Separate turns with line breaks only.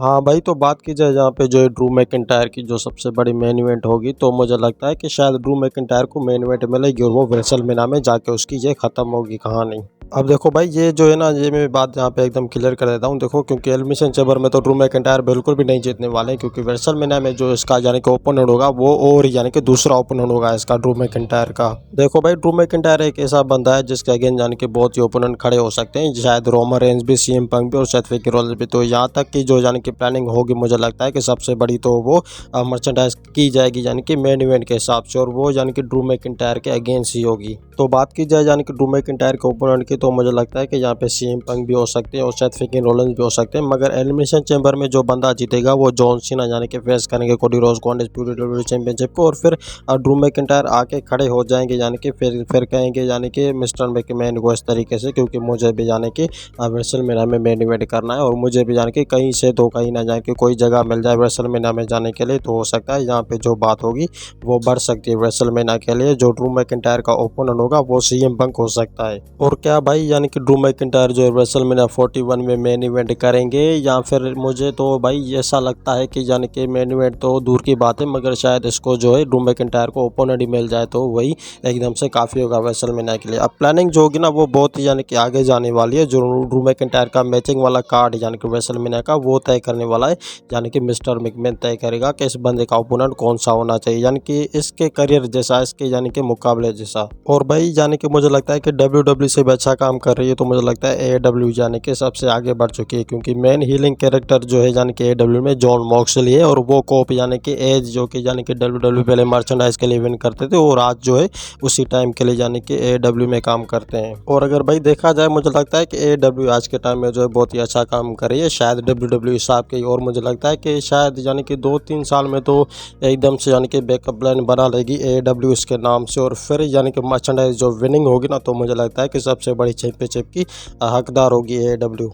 हाँ भाई, तो बात की जाए जहाँ पे जो है ड्रू मैकिंटायर की जो सबसे बड़ी मेन इवेंट होगी, तो मुझे लगता है कि शायद ड्रू मैकिंटायर को मेन इवेंट मिलेगी और वो रेसलमेनिया में जाके उसकी ये खत्म होगी कहानी। अब देखो भाई, ये जो है ना, ये मैं बात यहाँ पे एकदम क्लियर कर देता हूँ। देखो, क्योंकि एलिमिनेशन चैम्बर में तो ड्रू मैकिंटायर बिल्कुल भी नहीं जीतने वाले हैं, क्योंकि रेसलमेनिया में जो इसका यानी कि ओपोनेंट होगा वो और यानी कि दूसरा ओपोनेंट होगा इसका ड्रू मैकिंटायर का। देखो भाई, ड्रू मैकिंटायर एक ऐसा बंदा है जिसके अगेंस्ट यानी कि बहुत ही ओपोनेंट खड़े हो सकते हैं, शायद रोमन रेंज भी, सीएम पंक भी और सेथ रोलिंस भी। तो यहाँ तक की जो यानी कि प्लानिंग होगी, मुझे लगता है कि सबसे बड़ी तो वो मर्चेंडाइज की जाएगी यानी कि मेन इवेंट के हिसाब से, और वो यानी कि ड्रू मैकिंटायर के अगेंस्ट ही होगी। तो बात की जाए यानी कि ड्रू मैकिंटायर के ओपोनेंट की, तो मुझे लगता है कि यहाँ पे सीएम पंक भी हो सकते हैं और सेथ रोलिंस भी हो सकते हैं। मगर एलिमिनेशन चैम्बर में जो बंदा जीतेगा वो जॉन सीना यानी कि फेस करेंगे कोडी रोड्स को अनडिस्प्यूटेड WWE चैंपियनशिप को, और फिर ड्रू मैकिंटायर आके खड़े हो जाएंगे यानी कि फिर कहेंगे यानी कि मिस्टर मैकमैन को इस तरीके से, क्योंकि मुझे भी यानी कि रेसलमेनिया में मेन इवेंट करना है और मुझे भी यानी कि कहीं से तो कहीं ना जाए कि कोई जगह मिल जाए रेसलमेनिया में जाने के लिए। तो हो सकता है यहाँ पे जो बात होगी वो बढ़ सकती है रेसलमेनिया के लिए। जो ड्रू मैकिंटायर का ओपोनेंट होगा वो सीएम पंक हो सकता है। और क्या भाई, यानी कि ड्रू मैकिंटायर जो है रेसलमेनिया 41 में मेन इवेंट करेंगे, या फिर मुझे तो भाई ऐसा लगता है कि यानी कि मेन इवेंट तो दूर की बात है, मगर शायद इसको जो है ड्रू मैकिंटायर को ओपोनेंट ही मिल जाए तो वही एकदम से काफ़ी होगा रेसलमेनिया के लिए। अब प्लानिंग जो होगी ना वो बहुत ही यानी कि आगे जाने वाली है। जो ड्रू मैकिंटायर का मैचिंग वाला कार्ड यानी कि रेसलमेनिया का वो तय करने वाला है, यानी कि मिस्टर मैकमैन तय करेगा कि इस बंदे का ओपोनेंट कौन सा होना चाहिए, यानी कि इसके करियर जैसा, इसके यानी कि मुकाबले जैसा। और भाई यानी कि मुझे लगता है कि WWE से भी अच्छा काम कर रही है, तो मुझे लगता है AEW यानी कि सबसे आगे बढ़ चुकी है, क्योंकि मेन हीलिंग कैरेक्टर जो है यानी कि AEW में जॉन मॉक्सली है, और वो कोप यानी कि एज जो कि यानी कि WWE पहले मर्चेंडाइज के लिए इवेंट करते थे और आज जो है उसी टाइम के लिए यानी कि AEW में काम करते हैं। और अगर भाई देखा जाए, मुझे लगता है कि AEW आज के टाइम में जो है बहुत ही अच्छा काम कर रही है, शायद WWE हिसाब के। और मुझे लगता है कि शायद यानी कि 2-3 साल में तो एकदम से यानी कि बैकअप प्लान बना लेगी AEW इसके नाम से, और फिर यानी कि मर्चेंडाइज जो विनिंग होगी ना, तो मुझे लगता है कि सबसे बड़ी चैंपियनशिप की हकदार होगी AEW।